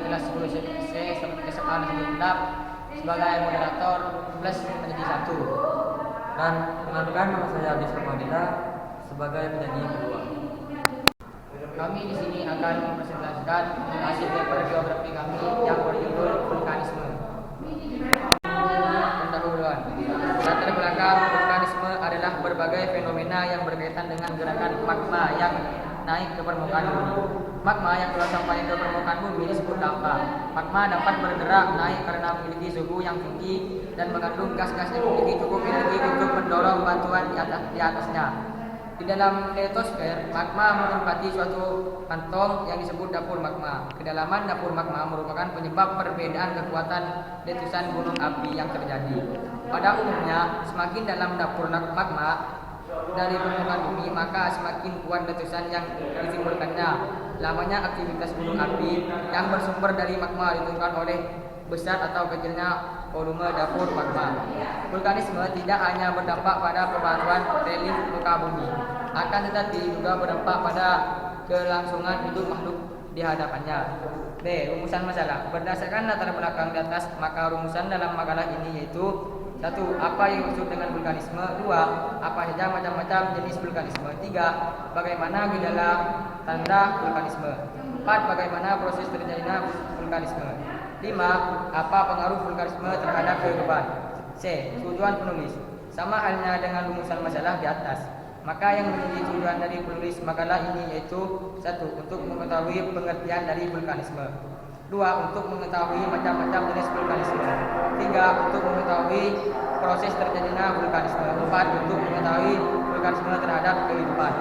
kelas 10 C SMA Negeri Kendap sebagai moderator plus menjadi satu. Dan kenalkan, nama saya Abdi Sarmadila sebagai penyanyi kedua. Kami di sini akan mempresentasikan hasil paper geografi kami yang berjudul vulkanisme. Pendahuluan. Latar belakang vulkanisme adalah berbagai fenomena yang berkaitan dengan gerakan magma yang naik ke permukaan bumi. Magma yang keluar sampai ke permukaan bumi disebut lava. Magma dapat bergerak naik karena memiliki suhu yang tinggi dan mengandung gas-gas yang memiliki cukup energi untuk mendorong batuan di atasnya. Di dalam litosfer, magma menempati suatu kantong yang disebut dapur magma. Kedalaman dapur magma merupakan penyebab perbedaan kekuatan letusan gunung api yang terjadi. Pada umumnya, semakin dalam dapur magma dari permukaan bumi, maka semakin kuat letusan yang ditimbulkannya. Lamanya aktivitas gunung api yang bersumber dari magma ditentukan oleh besar atau kecilnya volume dapur magma. Vulkanisme tidak hanya berdampak pada pembentukan relief muka bumi, akan tetapi juga berdampak pada kelangsungan hidup makhluk di hadapannya. B. Rumusan masalah. Berdasarkan latar belakang di atas, maka rumusan dalam makalah ini yaitu: 1. Apa yang dimaksud dengan vulkanisme? 2. Apa saja macam-macam jenis vulkanisme? 3. Bagaimana gejala tanda vulkanisme? 4. Bagaimana proses terjadinya vulkanisme? 5. Apa pengaruh vulkanisme terhadap kehidupan? C. Tujuan penulis. Sama halnya dengan rumusan masalah di atas, maka yang menjadi tujuan dari penulis makalah ini yaitu: 1. Untuk mengetahui pengertian dari vulkanisme. 2. Untuk mengetahui macam-macam jenis vulkanisme. 3. Untuk mengetahui proses terjadinya vulkanisme. 4. Untuk mengetahui vulkanisme terhadap kehidupan.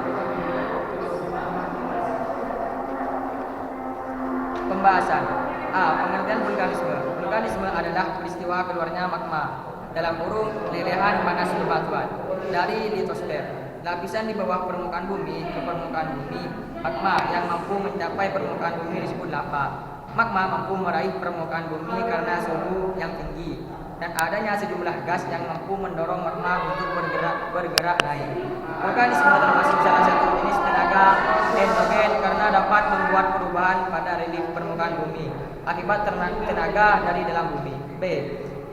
Pembahasan. A. Pengertian vulkanisme. Vulkanisme adalah peristiwa keluarnya magma dalam kurung lelehan panas bebatuan dari litosfer, lapisan di bawah permukaan bumi ke permukaan bumi. Magma yang mampu mencapai permukaan bumi disebut lava. Magma mampu meraih permukaan bumi karena suhu yang tinggi dan adanya sejumlah gas yang mampu mendorong magma untuk bergerak naik. Vulkanisme termasuk salah satu jenis tenaga endogen karena dapat membuat perubahan pada relief permukaan bumi akibat tenaga dari dalam bumi. B.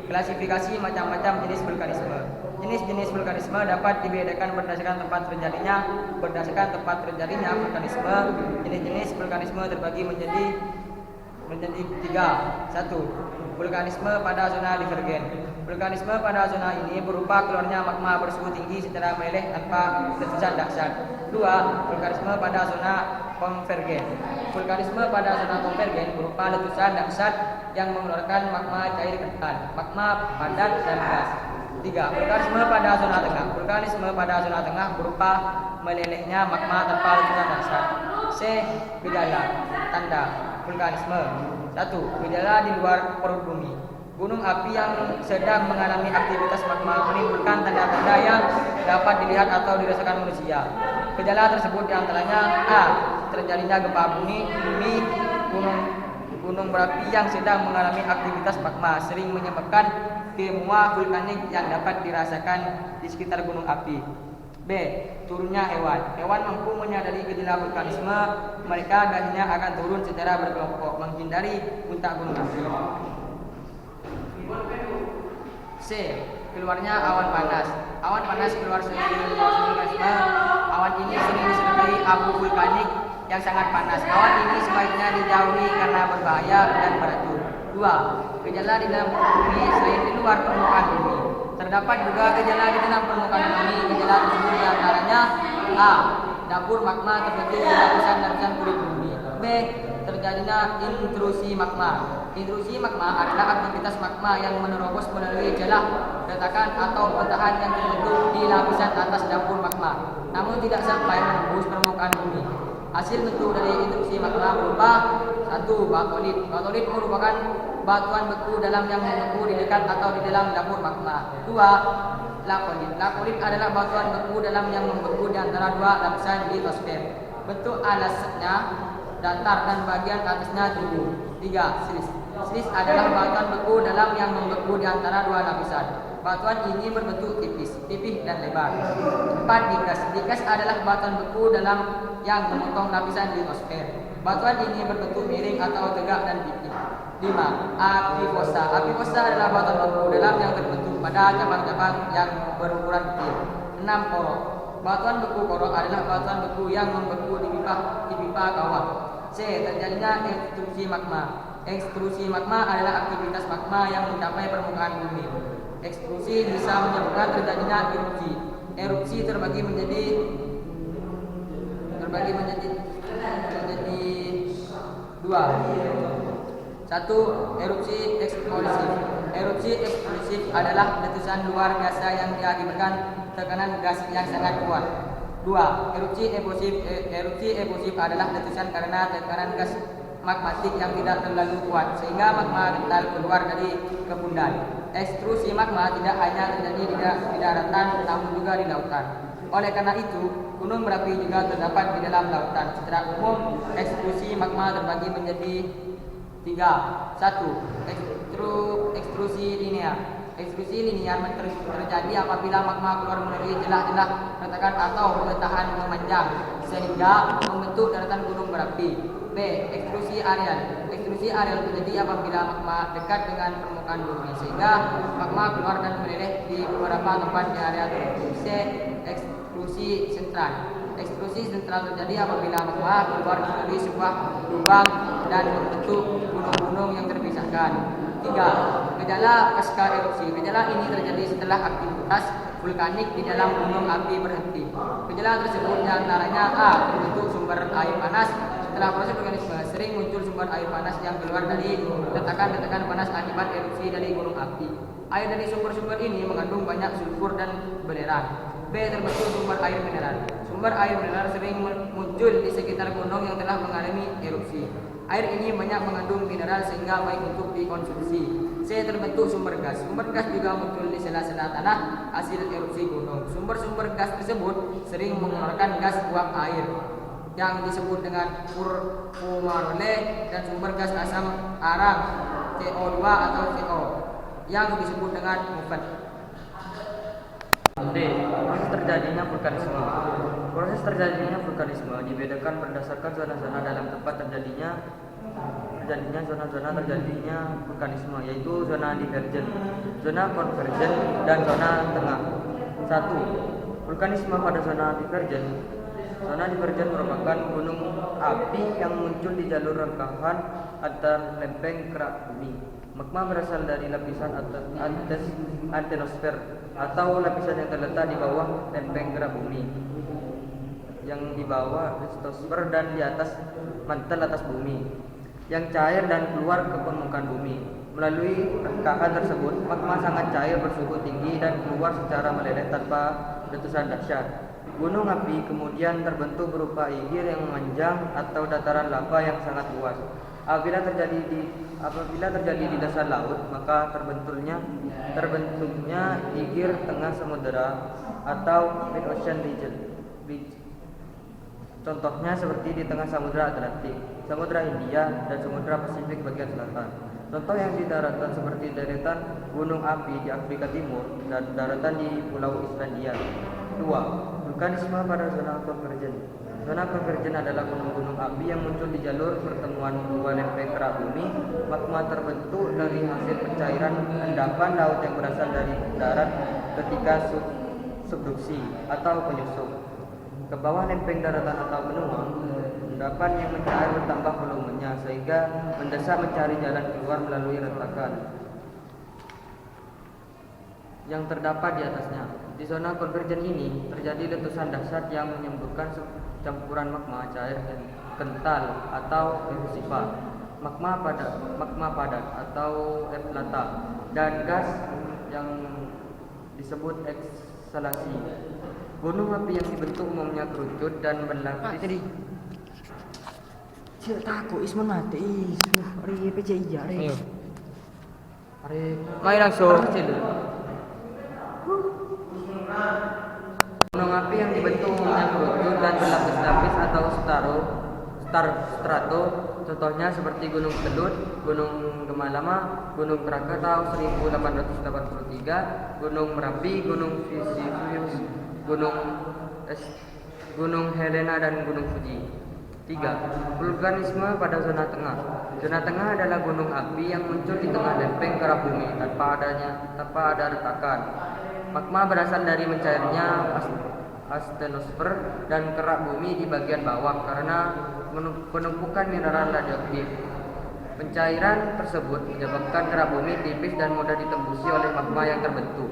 Klasifikasi macam-macam jenis vulkanisme. Jenis-jenis vulkanisme dapat dibedakan berdasarkan tempat terjadinya. Berdasarkan tempat terjadinya vulkanisme, jenis-jenis vulkanisme terbagi menjadi 3. 1. Vulkanisme pada zona divergen. Vulkanisme pada zona ini berupa keluarnya magma bersuhu tinggi secara meleleh tanpa letusan dahsyat. 2. Vulkanisme pada zona konvergen. Vulkanisme pada zona konvergen berupa letusan dahsyat yang mengeluarkan magma cair kental, magma padat dan gas. 3. Vulkanisme pada zona tengah. Vulkanisme pada zona tengah berupa melelehnya magma tanpa letusan dahsyat. C. Gejala tanda vulkanisme. 1. Gejala di luar perut bumi. Gunung api yang sedang mengalami aktivitas magma menimbulkan tanda-tanda yang dapat dilihat atau dirasakan manusia. Gejala tersebut diantaranya: A. Terjadinya gempa bumi. Gunung berapi yang sedang mengalami aktivitas magma sering menyebabkan gempa vulkanik yang dapat dirasakan di sekitar gunung api. B. Turunnya hewan. Hewan mampu menyadari gejala vulkanisme. Mereka biasanya akan turun secara berkelompok menghindari puncak gunung api. C. Keluarnya awan panas. Awan panas keluar seiring vulkanisme. Awan ini sering disertai abu vulkanik yang sangat panas. Awan ini sebaiknya dijauhi karena berbahaya dan beracun. 2. Gejala di dalam bumi selain di luar permukaan bumi. Terdapat juga gejala di dalam permukaan bumi. Gejala tersebut diantaranya: A. Dapur magma terbentuk di lapisan kulit bumi. B. Terjadinya intrusi magma. Intrusi magma adalah aktivitas magma yang menerobos melalui celah, retakan atau petahan yang terbentuk di lapisan atas dapur magma, namun tidak sampai menembus permukaan bumi. Hasil bentuk dari intrusi magma berupa: 1. Batolit. Batolit merupakan batuan beku dalam yang membeku di dekat atau di dalam dapur magma. 2. Lakolit. Lakolit adalah batuan beku dalam yang membeku di antara dua lapisan litosfer. Bentuk alasnya datar dan bagian atasnya tumbuh. 3. Silis. Silis adalah batuan beku dalam yang membeku di antara dua lapisan. Batuan ini berbentuk tipis dan lebar. 4. Digas. Digas adalah batuan beku dalam yang memotong lapisan litosfer. Batuan ini berbentuk miring atau tegak dan pipih. 5. Api fosa. Api fosa adalah batuan beku dalam yang terbentuk pada cabang-cabang yang berukuran kecil. 6. Korok. Batuan beku korok adalah batuan beku yang membeku di pipa kawah. C. Terjadinya ekstrusi magma. Ekstrusi magma adalah aktivitas magma yang mencapai permukaan bumi. Ekstrusi bisa menyebabkan terjadinya erupsi. Erupsi terbagi menjadi dua. 1. Erupsi eksplosif. Erupsi eksplosif adalah letusan luar biasa yang diakibatkan tekanan gas yang sangat kuat. 2. Erupsi efusif adalah letusan karena tekanan gas magmatik yang tidak terlalu kuat sehingga magma kental keluar dari kepundan. Ekstrusi magma tidak hanya terjadi di daratan namun juga di lautan. Oleh karena itu, gunung berapi juga terdapat di dalam lautan. Secara umum, ekstrusi magma terbagi menjadi 3. 1. Ekstrusi linear. Ekstrusi linear terjadi apabila magma keluar melalui celah-celah retakan atau pemetahan memanjang sehingga membentuk daratan gunung berapi. B. Ekstrusi areal. Ekstrusi areal terjadi apabila magma dekat dengan permukaan bumi sehingga magma keluar dan meleleh di beberapa tempat di area tertentu. C. Ekstrusi sentral. Ekstrusi sentral terjadi apabila magma keluar melalui sebuah lubang dan membentuk gunung-gunung yang terpisahkan. 3. Gejala pasca erupsi. Gejala ini terjadi setelah aktivitas vulkanik di dalam gunung api berhenti. Gejala tersebut diantaranya A. Terbentuk sumber air panas. Setelah proses vulkanisme, sering muncul sumber air panas yang keluar dari letakan-letakan panas akibat erupsi dari gunung api. Air dari sumber-sumber ini mengandung banyak sulfur dan belerang. B. Terbentuk sumber air mineral. Sumber air mineral sering muncul di sekitar gunung yang telah mengalami erupsi. Air ini banyak mengandung mineral sehingga baik untuk dikonsumsi. C. Terbentuk sumber gas. Sumber gas juga muncul di sela-sela tanah hasil erupsi gunung. Sumber-sumber gas tersebut sering mengeluarkan gas uap air yang disebut dengan fumarole dan sumber gas asam arang CO2 atau CO yang disebut dengan mufat. D. Proses terjadinya vulkanisme. Proses terjadinya vulkanisme dibedakan berdasarkan zona-zona dalam tempat terjadinya zona-zona terjadinya vulkanisme, yaitu zona divergen, zona konvergen, dan zona tengah. 1. Vulkanisme pada zona divergen. Zona divergen merupakan gunung api yang muncul di jalur rengkahan antar lempeng kerak bumi. Magma berasal dari lapisan antenosfer atau lapisan yang terletak di bawah lempeng kerak bumi, yang di bawah litosfer dan di atas mantel atas bumi, yang cair dan keluar ke permukaan bumi. Melalui rengkahan tersebut, magma sangat cair bersuhu tinggi dan keluar secara meleleh tanpa letusan dahsyat. Gunung api kemudian terbentuk berupa igir yang memanjang atau dataran lava yang sangat luas. Apabila terjadi di dasar laut, maka terbentuknya igir tengah samudera atau mid ocean region. Contohnya seperti di tengah Samudra Atlantik, Samudra Hindia, dan Samudra Pasifik bagian selatan. Contoh yang di daratan seperti deretan gunung api di Afrika Timur dan daratan di Pulau Islandia. 2. Vulkanisme pada zona konvergen. Zona konvergen adalah gunung-gunung api yang muncul di jalur pertemuan dua lempeng kerak bumi. Magma terbentuk dari hasil pencairan endapan laut yang berasal dari darat ketika subduksi atau penyusup ke bawah lempeng daratan atau benua. Endapan yang mencair bertambah volumenya sehingga mendesak mencari jalan keluar melalui retakan yang terdapat di atasnya. Di zona konvergen ini terjadi letusan dahsyat yang menyemburkan campuran magma cair dan kental atau efusifat, magma padat atau eflata, dan gas yang disebut eksalasi. Gunung api yang dibentuk umumnya kerucut dan berlapis. Cik takut Isman mati. Hari PCI hari. Hari Mari langsung. gunung api yang dibentuk umumnya kerucut dan berlapis-lapis atau strato. Contohnya seperti Gunung Kelut, Gunung Gemalama, Gunung Krakatau 1883, Gunung Merapi, Gunung Vesuvius, Gunung Helena, dan Gunung Fuji. 3. Vulkanisme pada zona tengah. Zona tengah adalah gunung api yang muncul di tengah lempeng kerak bumi tanpa ada retakan. Magma berasal dari mencairnya astenosfer dan kerak bumi di bagian bawah karena penumpukan mineral radioaktif. Pencairan tersebut menyebabkan kerak bumi tipis dan mudah ditembusi oleh magma yang terbentuk.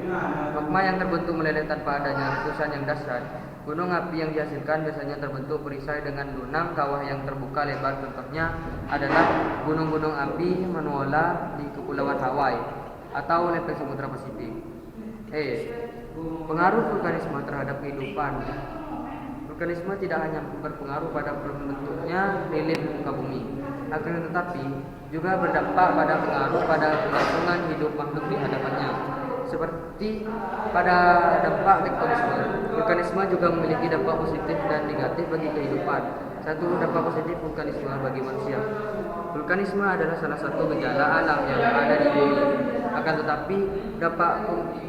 Magma yang terbentuk meleleh tanpa adanya letusan yang dahsyat. Gunung api yang dihasilkan biasanya terbentuk perisai dengan lunang kawah yang terbuka lebar. Contohnya adalah gunung-gunung api Manuola di Kepulauan Hawaii atau lempeng Samudra Pasifik. Pengaruh vulkanisme terhadap kehidupan. Vulkanisme tidak hanya berpengaruh pada terbentuknya relief muka bumi, akan tetapi juga berdampak pada pengaruh pada kelangsungan hidup makhluk di hadapannya. Seperti pada dampak tektonisme, vulkanisme juga memiliki dampak positif dan negatif bagi kehidupan. 1. Dampak positif vulkanisme bagi manusia. Vulkanisme adalah salah satu gejala alam yang ada di bumi. Akan tetapi,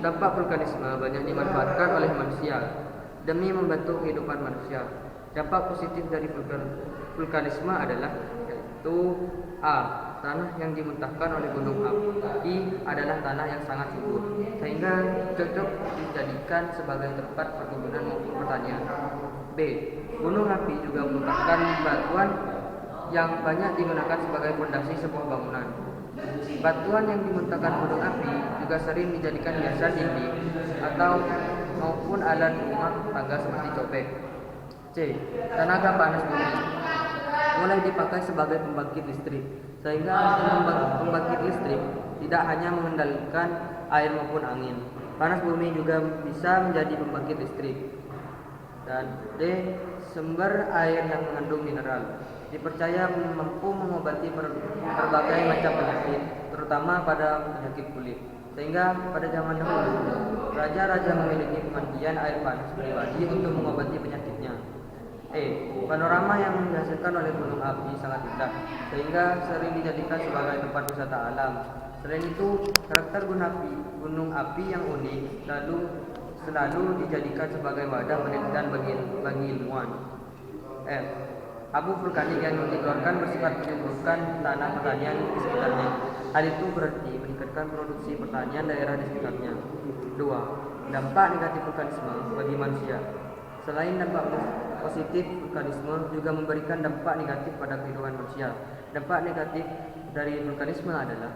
dampak vulkanisme banyak dimanfaatkan oleh manusia demi membantu kehidupan manusia. Dampak positif dari vulkanisme adalah yaitu A. Tanah yang dimuntahkan oleh gunung api adalah tanah yang sangat subur, sehingga cocok dijadikan sebagai tempat perkebunan maupun pertanian. B. Gunung api juga memuntahkan batuan yang banyak digunakan sebagai fondasi sebuah bangunan. Batuan yang dimuntahkan gunung api juga sering dijadikan hiasan dinding atau maupun alat rumah tangga seperti cobek. C. Tenaga panas bumi mulai dipakai sebagai pembangkit listrik, sehingga pembangkit listrik tidak hanya mengendalikan air maupun angin. Panas bumi juga bisa menjadi pembangkit listrik. Dan D. Sumber air yang mengandung mineral dipercaya mampu mengobati berbagai macam penyakit, terutama pada penyakit kulit. Sehingga pada zaman dahulu, raja-raja memiliki pemandian air panas pribadi untuk mengobati penyakitnya. Panorama yang dihasilkan oleh gunung api sangat indah, sehingga sering dijadikan sebagai tempat wisata alam. Selain itu, karakter gunung api yang unik selalu dijadikan sebagai wadah penelitian bagi ilmuwan. F. Abu vulkanik yang dikeluarkan bersifat menyuburkan tanah pertanian di sekitarnya. Hal itu berarti meningkatkan produksi pertanian daerah di sekitarnya. 2. Dampak negatif vulkanisme bagi manusia. Selain dampak positif, vulkanisme juga memberikan dampak negatif pada kehidupan manusia. Dampak negatif dari vulkanisme adalah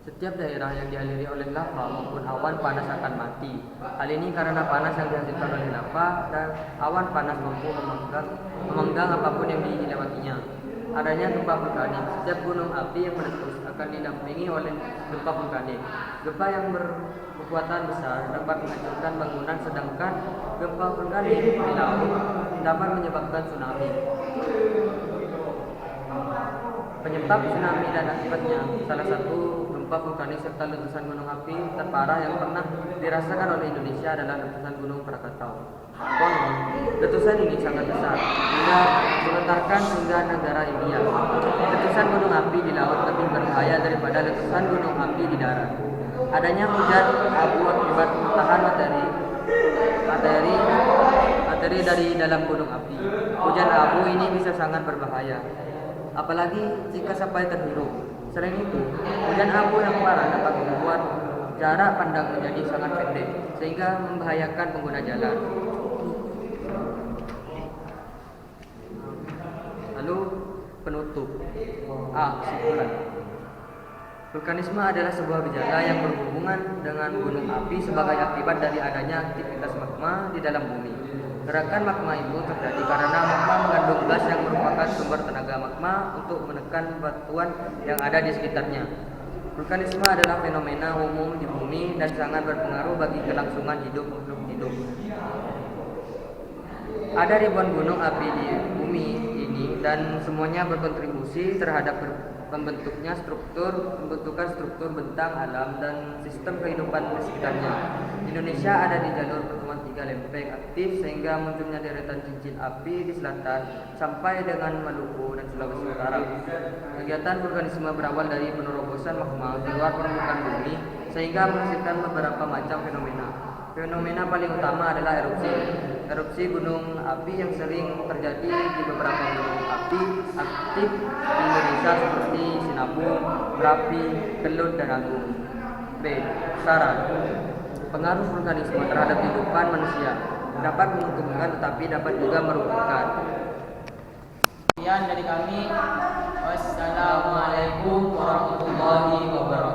setiap daerah yang dialiri oleh lava maupun awan panas akan mati. Hal ini karena panas yang dihasilkan oleh lava dan awan panas mampu memenggang apapun yang dilewatinya. Adanya gempa vulkanik. Setiap gunung api yang meletus akan didampingi oleh gempa vulkanik. Gempa yang berkekuatan besar dapat menghancurkan bangunan, sedangkan gempa vulkanik di laut dapat menyebabkan tsunami. Penyebab tsunami dan akibatnya, salah satu gempa vulkanik serta letusan gunung api terparah yang pernah dirasakan oleh Indonesia adalah letusan Gunung Krakatau. Konon, letusan ini sangat besar hingga menggetarkan hingga negara India. Letusan gunung api di laut lebih berbahaya daripada letusan gunung api di darat. Adanya hujan abu akibat muntahan materi dari dalam gunung api. Hujan abu ini bisa sangat berbahaya, apalagi jika sampai terhirup. Selain itu, hujan abu yang parah dapat membuat jarak pandang menjadi sangat pendek, sehingga membahayakan pengguna jalan. Lalu penutup. A. Kesimpulan. Vulkanisme adalah sebuah gejala yang berhubungan dengan gunung api sebagai akibat dari adanya aktivitas magma di dalam bumi. Gerakan magma itu terjadi karena magma mengandung gas yang merupakan sumber tenaga magma untuk menekan batuan yang ada di sekitarnya. Vulkanisme adalah fenomena umum di bumi dan sangat berpengaruh bagi kelangsungan hidup makhluk hidup. Ada ribuan gunung api di bumi ini dan semuanya berkontribusi terhadap pembentukan struktur bentang alam dan sistem kehidupan di sekitarnya. Indonesia ada di jalur pertemuan 3 lempeng aktif sehingga munculnya deretan cincin api di selatan sampai dengan Maluku dan Sulawesi Utara. Kegiatan vulkanisme berawal dari penerobosan magma di luar permukaan bumi sehingga menghasilkan beberapa macam fenomena. Fenomena paling utama adalah erupsi. Erupsi gunung api yang sering terjadi di beberapa gunung api aktif di Indonesia seperti Sinabung, Merapi, Kelut, dan Agung. B. Saran. Pengaruh vulkanisme terhadap kehidupan manusia dapat menguntungkan tetapi dapat juga merugikan. Sekian dari kami. Wassalamualaikum warahmatullahi wabarakatuh.